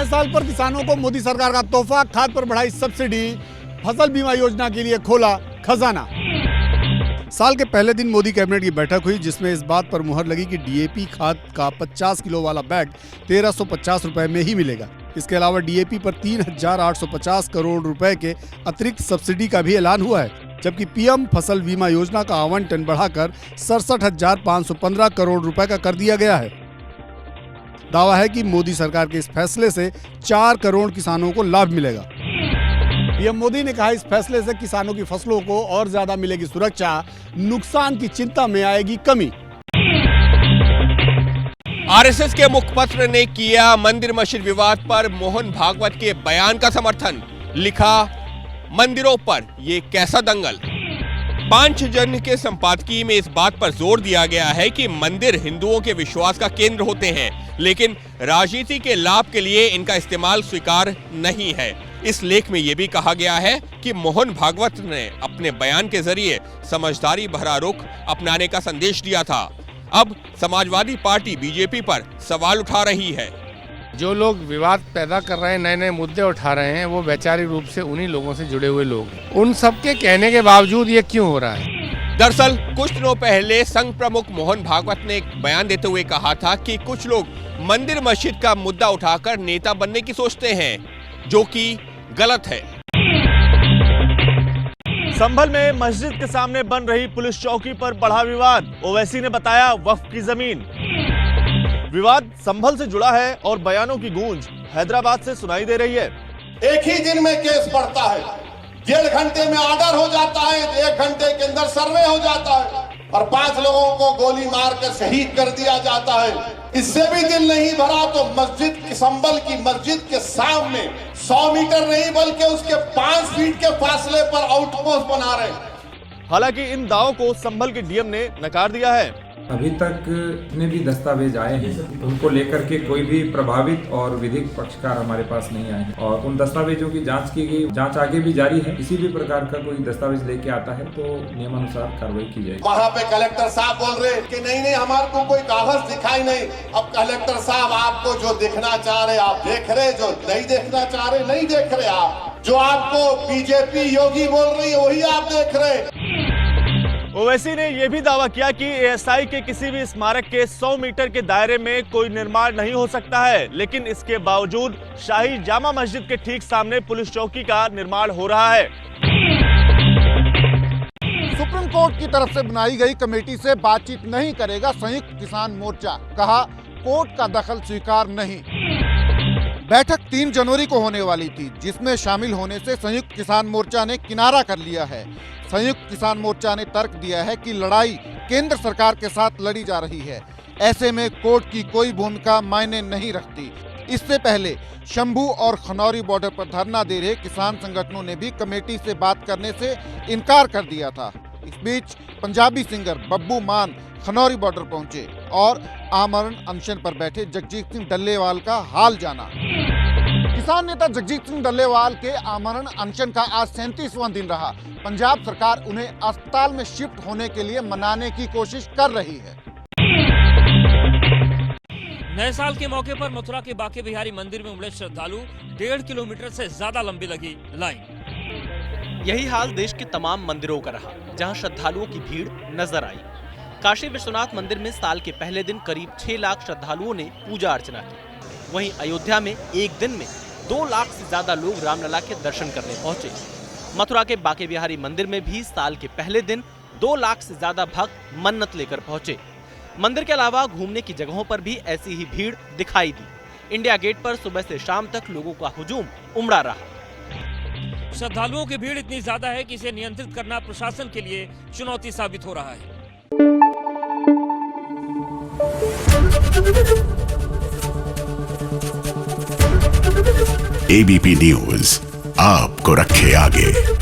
नए साल पर किसानों को मोदी सरकार का तोहफा, खाद पर बढ़ाई सब्सिडी, फसल बीमा योजना के लिए खोला खजाना। साल के पहले दिन मोदी कैबिनेट की बैठक हुई, जिसमें इस बात पर मुहर लगी कि डीएपी खाद का 50 किलो वाला बैग 1350 रुपए में ही मिलेगा। इसके अलावा डीएपी पर 3850 करोड़ रुपए के अतिरिक्त सब्सिडी का भी ऐलान हुआ है, जबकि पीएम फसल बीमा योजना का आवंटन बढ़ाकर 67,515 करोड़ रुपए का कर दिया गया है। दावा है कि मोदी सरकार के इस फैसले से 4 करोड़ किसानों को लाभ मिलेगा। पीएम मोदी ने कहा, इस फैसले से किसानों की फसलों को और ज्यादा मिलेगी सुरक्षा, नुकसान की चिंता में आएगी कमी। आरएसएस के मुखपत्र ने किया मंदिर मस्जिद विवाद पर मोहन भागवत के बयान का समर्थन। लिखा, मंदिरों पर ये कैसा दंगल। पांचजन्य के संपादकीय में इस बात पर जोर दिया गया है कि मंदिर हिंदुओं के विश्वास का केंद्र होते हैं, लेकिन राजनीति के लाभ के लिए इनका इस्तेमाल स्वीकार नहीं है। इस लेख में यह भी कहा गया है कि मोहन भागवत ने अपने बयान के जरिए समझदारी भरा रुख अपनाने का संदेश दिया था। अब समाजवादी पार्टी बीजेपी पर सवाल उठा रही है। जो लोग विवाद पैदा कर रहे हैं, नए नए मुद्दे उठा रहे हैं, वो वैचारिक रूप से उन्हीं लोगों से जुड़े हुए लोग हैं। उन सबके कहने के बावजूद ये क्यों हो रहा है? दरअसल कुछ दिनों पहले संघ प्रमुख मोहन भागवत ने एक बयान देते हुए कहा था कि कुछ लोग मंदिर मस्जिद का मुद्दा उठाकर नेता बनने की सोचते हैं, जो कि गलत है। संभल में मस्जिद के सामने बन रही पुलिस चौकी पर बढ़ा विवाद। ओवैसी ने बताया वक्फ की जमीन। विवाद संभल से जुड़ा है और बयानों की गूंज हैदराबाद से सुनाई दे रही है। एक ही दिन में केस बढ़ता है, 1.5 घंटे में ऑर्डर हो जाता है, 1 घंटे के अंदर सर्वे हो जाता है और 5 लोगों को गोली मार कर शहीद कर दिया जाता है। इससे भी दिल नहीं भरा तो मस्जिद संभल की मस्जिद के सामने 100 मीटर नहीं बल्कि उसके 5 फीट के फासले पर आउटपोस्ट बना रहे हैं। हालांकि इन दावों को संभल के डीएम ने नकार दिया है। अभी तक जितने भी दस्तावेज आए हैं उनको लेकर के कोई भी प्रभावित और विधिक पक्षकार हमारे पास नहीं आए और उन दस्तावेजों की जांच की गई। जांच आगे भी जारी है। किसी भी प्रकार का कोई दस्तावेज लेके आता है तो नियमानुसार कार्रवाई की जाएगी। वहाँ पे कलेक्टर साहब बोल रहे कि नहीं हमारे को कोई कागज दिखाई नहीं। अब कलेक्टर साहब आपको जो देखना चाह रहे आप देख रहे, जो नहीं देखना चाह रहे नहीं देख रहे। आप जो आपको बीजेपी योगी बोल रही है वही आप देख रहे। ओवैसी ने यह भी दावा किया कि एएसआई के किसी भी स्मारक के 100 मीटर के दायरे में कोई निर्माण नहीं हो सकता है, लेकिन इसके बावजूद शाही जामा मस्जिद के ठीक सामने पुलिस चौकी का निर्माण हो रहा है। सुप्रीम कोर्ट की तरफ से बनाई गई कमेटी से बातचीत नहीं करेगा संयुक्त किसान मोर्चा। कहा, कोर्ट का दखल स्वीकार नहीं। बैठक 3 जनवरी को होने वाली थी, जिसमें शामिल होने से संयुक्त किसान मोर्चा ने किनारा कर लिया है। संयुक्त किसान मोर्चा ने तर्क दिया है कि लड़ाई केंद्र सरकार के साथ लड़ी जा रही है, ऐसे में कोर्ट की कोई भूमिका मायने नहीं रखती। इससे पहले शंभू और खनौरी बॉर्डर पर धरना दे रहे किसान संगठनों ने भी कमेटी से बात करने से इनकार कर दिया था। इस बीच पंजाबी सिंगर बब्बू मान खनौरी बॉर्डर पहुंचे और आमरण अनशन पर बैठे जगजीत सिंह डल्लेवाल का हाल जाना। किसान नेता जगजीत सिंह डल्लेवाल के आमरण अनशन का आज 37वां दिन रहा। पंजाब सरकार उन्हें अस्पताल में शिफ्ट होने के लिए मनाने की कोशिश कर रही है। नए साल के मौके पर मथुरा के बांके बिहारी मंदिर में उमड़े श्रद्धालु, 1.5 किलोमीटर से ज्यादा लंबी लगी लाइन। यही हाल देश के तमाम मंदिरों का रहा, जहां श्रद्धालुओं की भीड़ नजर आई। काशी विश्वनाथ मंदिर में साल के पहले दिन करीब 6 लाख श्रद्धालुओं ने पूजा अर्चना की। वहीं अयोध्या में एक दिन में 2 लाख से ज्यादा लोग रामलला के दर्शन करने पहुंचे। मथुरा के बांके बिहारी मंदिर में भी साल के पहले दिन 2 लाख से ज्यादा भक्त मन्नत लेकर पहुंचे। मंदिर के अलावा घूमने की जगहों पर भी ऐसी ही भीड़ दिखाई दी। इंडिया गेट पर सुबह से शाम तक लोगों का हुजूम उमड़ा रहा। श्रद्धालुओं की भीड़ इतनी ज्यादा है कि इसे नियंत्रित करना प्रशासन के लिए चुनौती साबित हो रहा है। एबीपी न्यूज आपको रखे आगे।